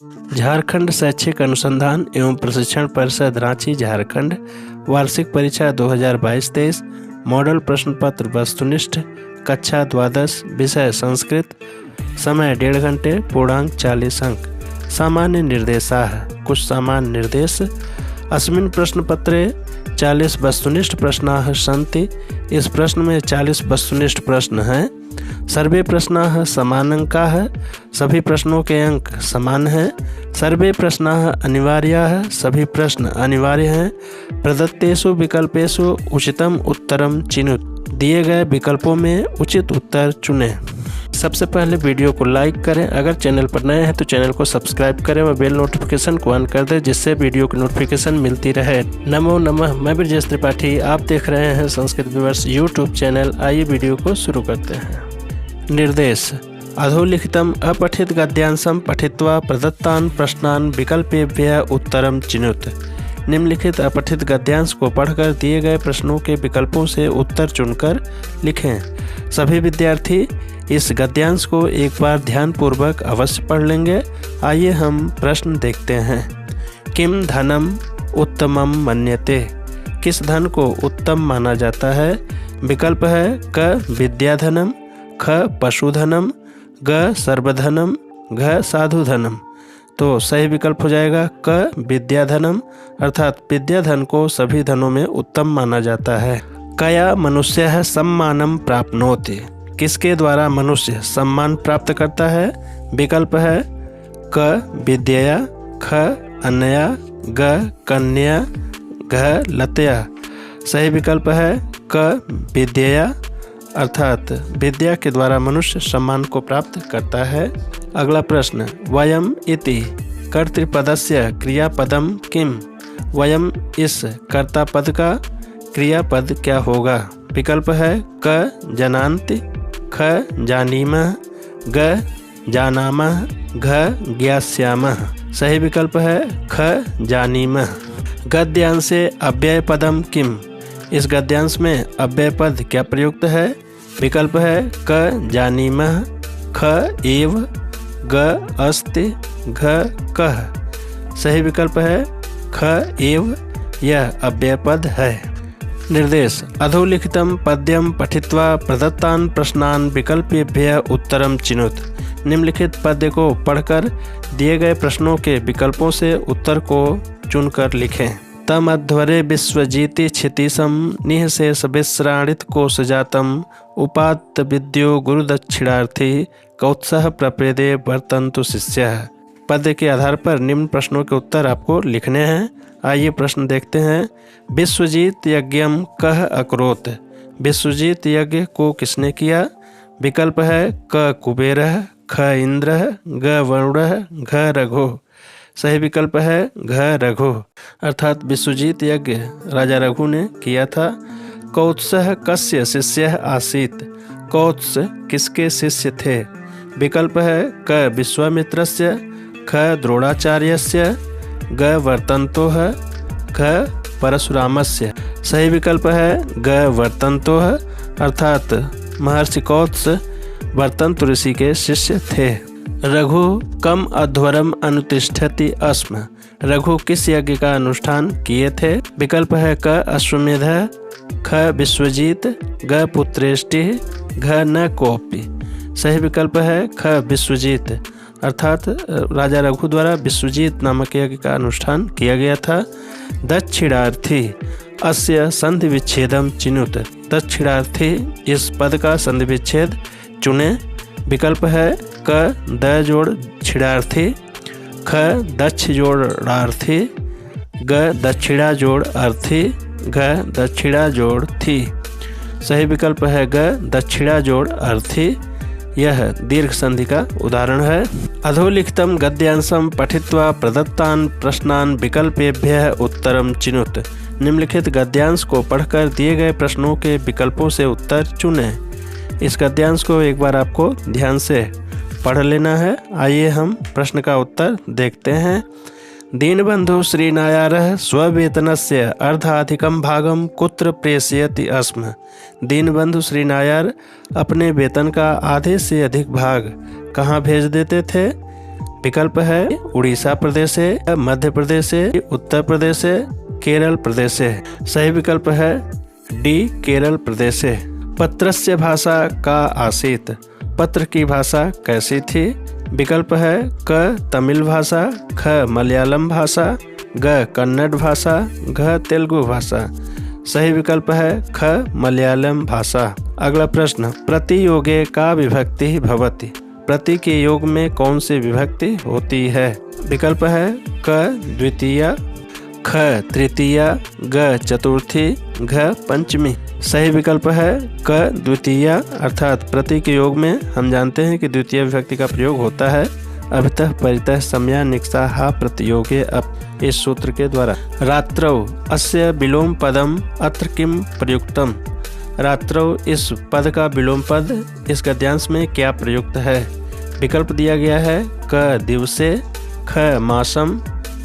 झारखंड शैक्षिक अनुसंधान एवं प्रशिक्षण परिषद रांची झारखंड वार्षिक परीक्षा 2022-23 मॉडल प्रश्न पत्र वस्तुनिष्ठ कक्षा द्वादश विषय संस्कृत समय 1.5 घंटे पूर्णांक 40 अंक सामान्य निर्देशाः कुछ सामान्य निर्देश अस्मिन् प्रश्नपत्रे 40 वस्तुनिष्ठ प्रश्नाः सन्ति। इस प्रश्न में 40 वस्तुनिष्ठ प्रश्न हैं। सर्वे प्रश्नाः समानांकाः सभी प्रश्नों के अंक समान हैं। सर्वे प्रश्नाः अनिवार्याः सभी प्रश्न अनिवार्य हैं। प्रदत्तेषु विकल्पेषु उचितम उत्तरम चिनुत दिए गए विकल्पों में उचित उत्तर चुनें। सबसे पहले वीडियो को लाइक करें, अगर चैनल पर नए हैं तो चैनल को सब्सक्राइब करें व बेल नोटिफिकेशन को ऑन कर दें जिससे वीडियो की नोटिफिकेशन मिलती रहे। नमो नमः, मैं ब्रजेश त्रिपाठी, आप देख रहे हैं संस्कृत व्यूअर्स यूट्यूब चैनल। आइए वीडियो को शुरू करते हैं। निर्देश अधोलिखितम अपठित गद्यांशम पठित्वा प्रदत्तान प्रश्नान विकल्पेभ्यः उत्तरम चिनुत। निम्नलिखित अपठित गद्यांश को पढ़कर दिए गए प्रश्नों के विकल्पों से उत्तर चुनकर लिखें। सभी विद्यार्थी इस गद्यांश को एक बार ध्यानपूर्वक अवश्य पढ़ लेंगे। आइए हम प्रश्न देखते हैं। किम धनम उत्तमम मन्यते, किस धन को उत्तम माना जाता है? विकल्प है क विद्याधनम, ख पशुधनम, ग सर्वधनम, घ साधुधनम। तो सही विकल्प हो जाएगा क विद्याधनम, अर्थात विद्याधन को सभी धनों में उत्तम माना जाता है। कया मनुष्यः सम्मानम प्राप्नोति, किसके द्वारा मनुष्य सम्मान प्राप्त करता है? विकल्प है क विद्यया, ख अनया, ग कन्या, घ लतया। सही विकल्प है क विद्यया, अर्थात विद्या के द्वारा मनुष्य सम्मान को प्राप्त करता है। अगला प्रश्न, वयम इति कर्तृपदस्य क्रियापदम किम, वयम इस कर्ता पद का क्रियापद क्या होगा? विकल्प है क जनान्ति, ख जानीमः, ग जानामः, घ ज्ञास्यामः। सही विकल्प है ख जानीमः। गद्यांशे अव्ययपदम किम, इस गद्यांश में अव्ययपद क्या प्रयुक्त है? विकल्प है क जानीमः, ख एव, ग अस्ति, घ कः। सही विकल्प है ख एव, यह अव्ययपद है। निर्देश अधोलिखितम पद्यम पठित्वा प्रदत्तान प्रश्नान विकल्पेभ्यः उत्तरम चिनुत। निम्नलिखित पद्य को पढ़कर दिए गए प्रश्नों के विकल्पों से उत्तर को चुनकर लिखें। तम अध्वरे विश्वजीति क्षितिशम निःशेष विश्राणित कोशजातम उपात्त विद्यो गुरुदक्षिणार्थी कौत्सह प्रपेदे वर्तन्तु शिष्यः। पद्य के आधार पर निम्न प्रश्नों के उत्तर आपको लिखने हैं। आइए प्रश्न देखते हैं। विश्वजीत यज्ञम कह अकरोत, विश्वजीत यज्ञ को किसने किया? विकल्प है क कुबेरः, ख इंद्रः, ग वरुणः, घ रघु। सही विकल्प है घ रघु, अर्थात विश्वजीत यज्ञ राजा रघु ने किया था। कौत्सः कस्य शिष्यः आसीत, कौत्स किसके शिष्य थे? विकल्प है क विश्वामित्रस्य, ख द्रोणाचार्यस्य, ग वर्तन्तोः, घ परशुरामस्य। सही विकल्प है ग वर्तन्तोः, अर्थात महर्षि कौत्स वर्तन्तु ऋषि के शिष्य थे। रघु कम अध्वरम अनुतिष्ठति अस्म, रघु किस यज्ञ का अनुष्ठान किए थे? विकल्प है क अश्वमेध, ख विश्वजीत, ग पुत्रेष्टि, घ न कोपि। सही विकल्प है ख विश्वजीत, अर्थात राजा रघु द्वारा विश्वजीत नामक यज्ञ का अनुष्ठान किया गया था। दक्षिणार्थी अस्य संधि विच्छेदम चिनुत, दक्षिणार्थी इस पद का संधि विच्छेद चुने। विकल्प है क द जोड़ छिड़ार्थी, ख दक्ष जोड़ार्थी, ग दक्षिणा जोड़ अर्थी, घ दक्षिणा जोड़ थी। सही विकल्प है ग दक्षिणा जोड़ अर्थी, यह दीर्घ संधि का उदाहरण है। अधोलिखितम गद्यांशम पठित्वा प्रदत्तान प्रश्नान विकल्पेभ्यः उत्तरम चिनुत। निम्नलिखित गद्यांश को पढ़कर दिए गए प्रश्नों के विकल्पों से उत्तर चुनें। इस गद्यांश को एक बार आपको ध्यान से पढ़ लेना है। आइए हम प्रश्न का उत्तर देखते हैं। दीनबंधु श्रीनायारः स्ववेतनस्य अर्धाधिकं भागं कुत्र प्रेषयति स्म। दीनबंधु श्रीनायर अपने वेतन का आधे से अधिक भाग कहाँ भेज देते थे? विकल्प है उड़ीसा प्रदेश है, मध्य प्रदेश है, उत्तर प्रदेश है, केरल प्रदेश है। सही विकल्प है डी केरल प्रदेश है। पत्रस्य भाषा का आसीत, पत्र की भाषा कैसी थी? विकल्प है क तमिल भाषा, ख मलयालम भाषा, ग कन्नड़ भाषा, घ तेलुगु भाषा। सही विकल्प है ख मलयालम भाषा। अगला प्रश्न, प्रतियोगे का विभक्ति भवति, प्रति के योग में कौन सी विभक्ति होती है? विकल्प है क द्वितीया, ख तृतीया, ग चतुर्थी, घ पंचमी। सही विकल्प है क द्वितीया, अर्थात प्रति के योग में हम जानते हैं कि द्वितीय विभक्ति का प्रयोग होता है अभितः परितः समया निक्सा हा प्रतियोगे अप, इस सूत्र के द्वारा। रात्रौ अस्य विलोम पदम अत्र किम प्रयुक्तम, रात्रौ इस पद का विलोम पद इस गद्यांश में क्या प्रयुक्त है? विकल्प दिया गया है क दिवसे, ख मासम,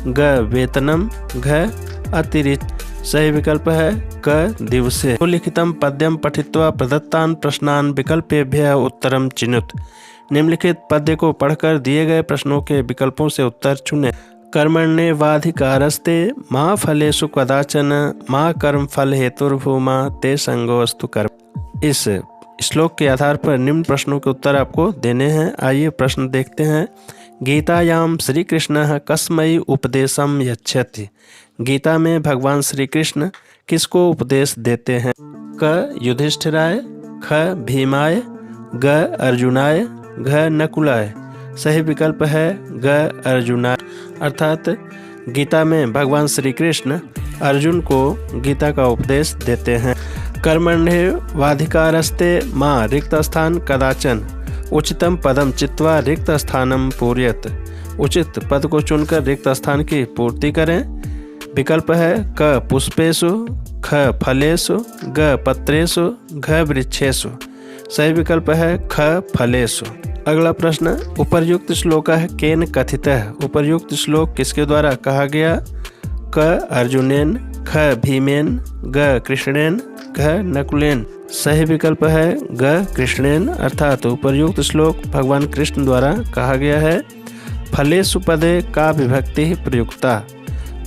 ग वेतनम, घ अतिरिक्त। सही विकल्प है क दिवसे। लिखितम पद्यम पठित्वा प्रदत्तान प्रश्नान विकल्पेभ्यः उत्तरम चिनुत, निम्नलिखित पद्य को पढ़कर दिए गए प्रश्नों के विकल्पों से उत्तर चुनें। कर्मण्येवाधिकारस्ते मा फलेषु कदाचन मा कर्म फल हेतुर्भूमा ते संगोऽस्तु कर्म। इस श्लोक के आधार पर निम्न प्रश्नों के उत्तर आपको देने हैं। आइए प्रश्न देखते हैं। गीतायाम श्री कृष्ण कस्मै उपदेशम यच्छति, गीता में भगवान श्री कृष्ण किसको उपदेश देते हैं? क युधिष्ठिराय, ख भीमाय, ग अर्जुनाय, घ नकुलाय। सही विकल्प है ग अर्जुनाय, अर्थात गीता में भगवान श्री कृष्ण अर्जुन को गीता का उपदेश देते हैं। कर्मण्येवाधिकारस्ते मा रिक्त स्थान कदाचन उचितम पदम चित्वा रिक्त स्थानम पूर्यत, उचित पद को चुनकर रिक्त स्थान की पूर्ति करें। विकल्प है क पुष्पेषु, ख फलेषु, ग पत्रेषु, घ वृक्षेषु। सही विकल्प है ख फलेषु। अगला प्रश्न, उपर्युक्त श्लोक केन कथितः, उपर्युक्त श्लोक किसके द्वारा कहा गया? क अर्जुनेन, ख भीमेन, ग कृष्णेन, घ नकुलेन। सही विकल्प है ग कृष्णेन, अर्थात उपर्युक्त श्लोक भगवान कृष्ण द्वारा कहा गया है। फलेषु पदे का विभक्ति प्रयुक्ता,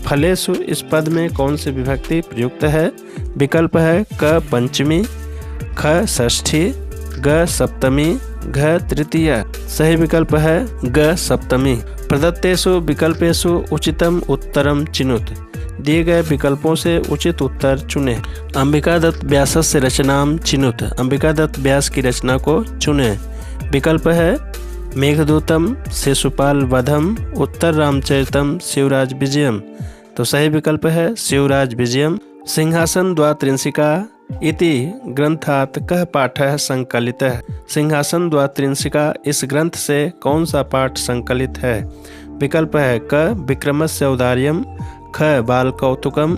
फलेषु इस पद में कौन सी विभक्ति प्रयुक्त है? विकल्प है क पंचमी, ख षष्ठी, ग सप्तमी, घ तृतीया। सही विकल्प है ग सप्तमी। प्रदत्तेषु विकल्पेषु उचितम उत्तरम चिनुत, दिए गए विकल्पों से उचित उत्तर चुने। अंबिका दत्त व्यासस्य रचनाम चिनुत, अंबिका दत्त व्यास की रचना को चुने। विकल्प है मेघदूतम, शिशुपाल वधम, उत्तर रामचरितम, शिवराज विजयम। तो सही विकल्प है शिवराज विजयम। सिंहासन द्वात्रिंशिका इति ग्रंथात् कः पाठः संकलितः, सिंहासन द्वात्रिंशिका इस ग्रंथ से कौन सा पाठ संकलित है? विकल्प है क विक्रमस्य औदार्यम, ख बालकौतुकम,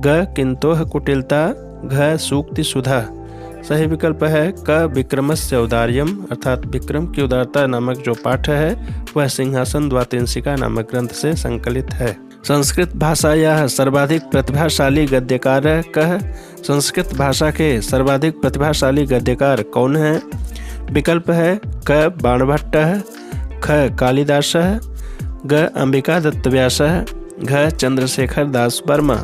ग किंतोह कुटिलता, घ सूक्ति सुधा। सही विकल्प है क विक्रमस्य औदार्यम, अर्थात विक्रम की उदारता नामक जो पाठ है वह सिंहासन द्वात्रिंशिका नामक ग्रंथ से संकलित है। संस्कृत भाषायाः सर्वाधिक प्रतिभाशाली गद्यकार कः, संस्कृत भाषा के सर्वाधिक प्रतिभाशाली गद्यकार कौन है? विकल्प है क बाणभट्टः, ख कालिदासः, ग अंबिका दत्त व्यासः, घ चंद्रशेखर दास वर्मा।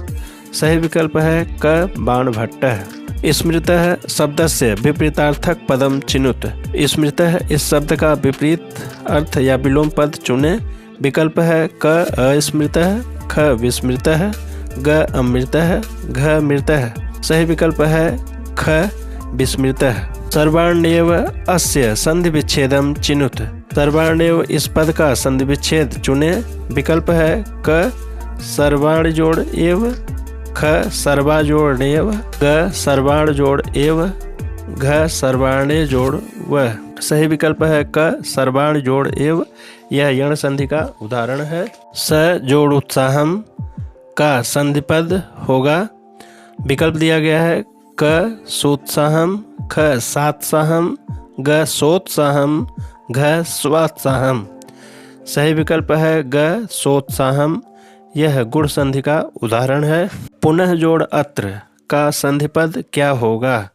सही विकल्प है क बाणभट्टः। स्मृतः शब्दस्य विपरीतार्थक पदम चिनुत, स्मृतः इस शब्द का विपरीत अर्थ या विलोम पद चुने। विकल्प है क अस्मृतः, ख विस्मृतः, ग अमृतः, घ मृतः। सही विकल्प है ख विस्मृतः। सर्वाण्येव अस्य संधि विच्छेदम चिनुत, सर्वाण्येव इस पद का संधि विच्छेद चुने। विकल्प है क सर्वाण जोड़ एव, ख सर्वा जोड़ एव, ग सर्वाण जोड़ एव, घ सर्वाणे जोड़ व। सही विकल्प है क सर्वाण जोड़ एव, यह यण संधि का उदाहरण है। स जोड़ उत्साहम का संधि पद होगा। विकल्प दिया गया है क सोत्साहम, ख सात्साहम, ग सोत्साहम, घ स्वात्साहम। सही विकल्प है ग सोत्साहम, यह गुण संधि का उदाहरण है। पुनः जोड़ अत्र का संधि पद क्या होगा?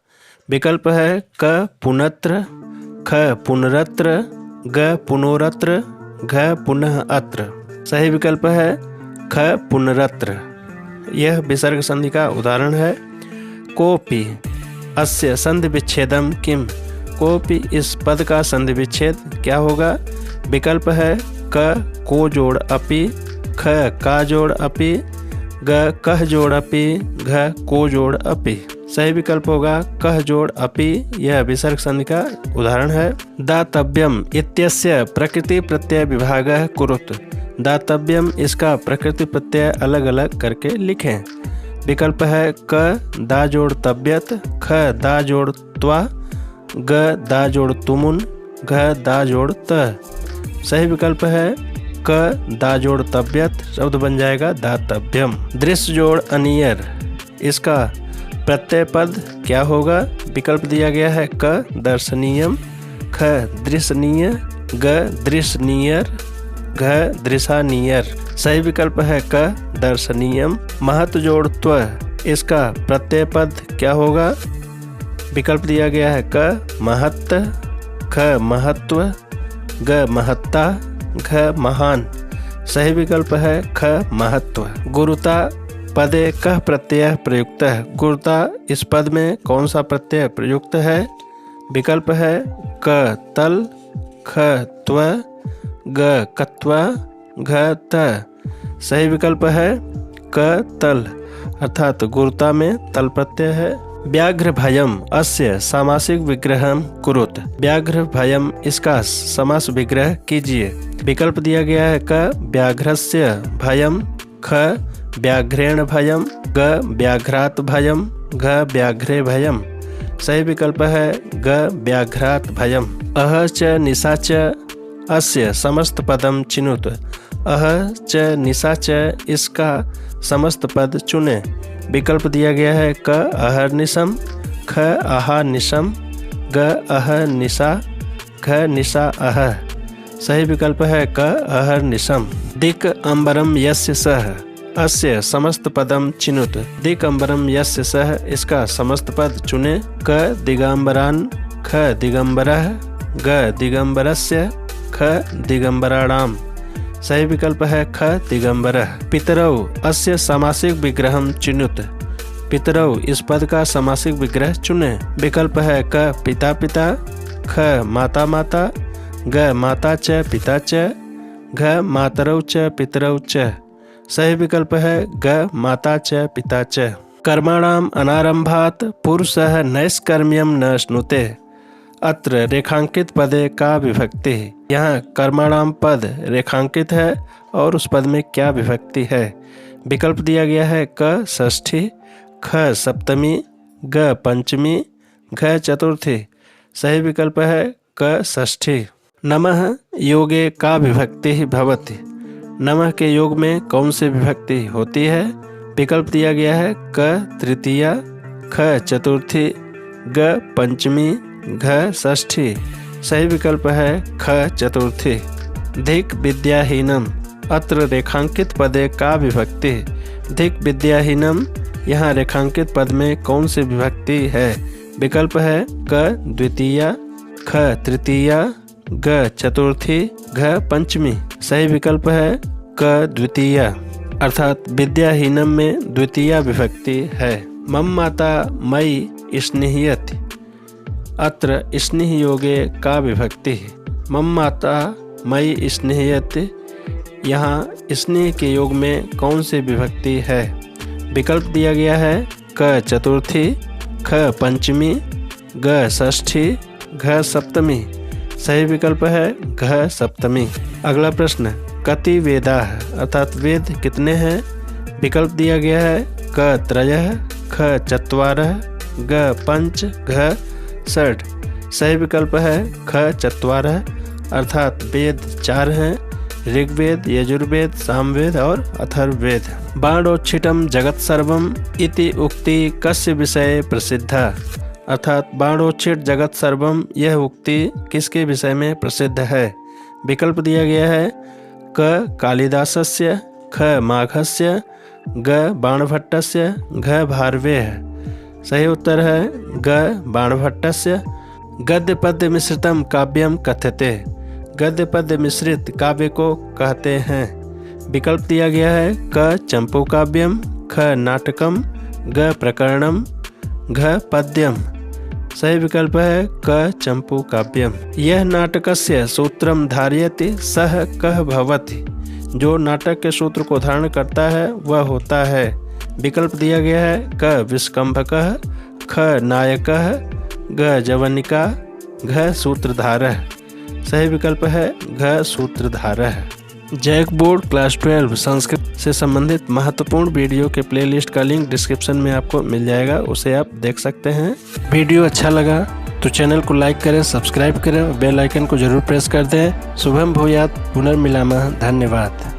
विकल्प है क पुनत्र, ख पुनरत्र, ग पुनोरत्र, घ पुनः अत्र। सही विकल्प है ख पुनरत्र। यह विसर्ग संधि का उदाहरण है। कोपि अस्य संधि विच्छेदम किम। कोपि इस पद का संधि विच्छेद क्या होगा। विकल्प है क को जोड़ अपि, ख का जोड़ अपि, ग कह जोड़ अपि, घ को जोड़ अपि। सही विकल्प होगा कह जोड़ अपि। यह विसर्ग संधि का उदाहरण है। दातव्यम इत्यस्य प्रकृति प्रत्यय विभागः कुरुत। दातव्यम इसका प्रकृति प्रत्यय अलग अलग करके लिखें। विकल्प है क दा जोड़ तब्यत, ख दा जोड़ त्वा, ग दा जोड़ तुमुन, घ दा जोड़ त। सही विकल्प है क दा जोड़ तब्यत, शब्द बन जाएगा दातव्यम। दृश्य जोड़ अनियर, इसका प्रत्यय पद क्या होगा। विकल्प दिया गया है क दर्शनीयम, ख दृशनीय, ग दृशनीयर, घ दृशानीयर। सही विकल्प है क दर्शनीयम। महत्व जोड़ त्व, इसका प्रत्यय पद क्या होगा। विकल्प दिया गया है क महत्त, ख महत्व, ग महत्ता, घ महान। सही विकल्प है ख महत्व। गुरुता पदे कह प्रत्यय प्रयुक्त है। गुरुता इस पद में कौन सा प्रत्यय प्रयुक्त है। विकल्प है क तल, ख त्व, ग कत्वा, घ त। सही विकल्प है क तल, अर्थात गुरुता में तल प्रत्यय है। व्याघ्र भयम अस्य सामासिक विग्रहम कुरुत। व्याघ्र भयम इसका समास विग्रह कीजिए। विकल्प दिया गया है क व्याघ्रस्य भयम, ख व्याघ्रेण भयम, ग व्याघ्रात भयम, घ व्याघ्रे भयम। सही विकल्प है ग व्याघ्रात भयम। अह च निशा च अस्य समस्त पदम चिनुत। अह च निशा च इसका समस्त पद चुने। विकल्प दिया गया है क अहर्निशम, ख अहानिशम, ग अहनिशा, घ निशा अह। सही विकल्प है क अहर्निशम। दिक् अम्बरम यस्य सह अस्य समस्त पदम चिनुत। दिक् अम्बरम यस्य सह इसका समस्त पद चुने। क दिगंबरान, ख दिगंबरः, ग दिगंबरस्य, ख दिगंबराणाम। सही विकल्प है ख दिगंबरः। पितरौ अस्य सामासिक विग्रहम चिनुत। पितरौ इस पद का सामासिक विग्रह चुने। विकल्प है क पिता पिता, ख माता माता, ग माता च पिता च, घ मातरौ च पितरौ च। सही विकल्प है ग माता च पिता च। कर्मणाम अनारंभात पुरुषः नैष्कर्म्यम न श्नुते। अत्र रेखांकित पदे का विभक्ति है। यहाँ कर्मणाम पद रेखांकित है और उस पद में क्या विभक्ति है। विकल्प दिया गया है क षष्ठी, ख सप्तमी, ग पंचमी, घ चतुर्थी। सही विकल्प है क षष्ठी। नमः योगे का विभक्ति भवति। नमः के योग में कौन सी विभक्ति होती है। विकल्प दिया गया है क तृतीया, ख चतुर्थी, ग पंचमी, घ षष्ठी। सही विकल्प है ख चतुर्थी। धिक् विद्याहीनम अत्र रेखांकित पदे का विभक्ति। धिक् विद्याहीनम यहाँ रेखांकित पद में कौन सी विभक्ति है। विकल्प है क द्वितीया, ख तृतीया, ग चतुर्थी, घ पंचमी। सही विकल्प है क द्वितीया, अर्थात विद्याहीनम में द्वितीया विभक्ति है। मम माता मयि स्नेह्यति। अत्र स्नेह योगे का विभक्ति है। मम माता मयि स्नेह्यति यहाँ स्नेह के योग में कौन सी विभक्ति है। विकल्प दिया गया है क चतुर्थी, ख पंचमी, ग षष्ठी, घ सप्तमी। सही विकल्प है घ सप्तमी। अगला प्रश्न कति वेदाः अर्थात वेद कितने हैं। विकल्प दिया गया है क त्रयः, ख चत्वारः, ग पंच, घ षट्। सही विकल्प है ख चत्वारः अर्थात वेद 4 हैं। ऋग्वेद, यजुर्वेद, सामवेद और अथर्ववेद। बाणोच्छिटम जगत सर्वम इति उक्ति कस्य विषय प्रसिद्धा। अर्थात बाणोच्छिट जगत सर्वम यह उक्ति किसके विषय में प्रसिद्ध है। विकल्प दिया गया है क कालिदासस्य, ख माघस्य, ग बाणभट्टस्य, घ भारवेः। सही उत्तर है ग बाणभट्टस्य। गद्य पद्य मिश्रितम काव्यम कथ्यते। गद्य पद्य मिश्रित काव्य को कहते हैं। विकल्प दिया गया है क चंपू काव्यम, ख नाटकम, ग प्रकरणम, घ पद्यम। सही विकल्प है क चंपू काव्यम। यह नाटकस्य सूत्रम धारयति सह कः भवति। जो नाटक के सूत्र को धारण करता है वह होता है। विकल्प दिया गया है क विस्कंभकः, ख नायकः, ग जवनिका, घ सूत्रधारः। सही विकल्प है घ सूत्रधारः। जैक बोर्ड क्लास 12 संस्कृत से संबंधित महत्वपूर्ण वीडियो के प्लेलिस्ट का लिंक डिस्क्रिप्शन में आपको मिल जाएगा, उसे आप देख सकते हैं। वीडियो अच्छा लगा तो चैनल को लाइक करें, सब्सक्राइब करें और बेल आइकन को जरूर प्रेस कर दें। शुभम भूयात्, पुनर्मिलामः। धन्यवाद।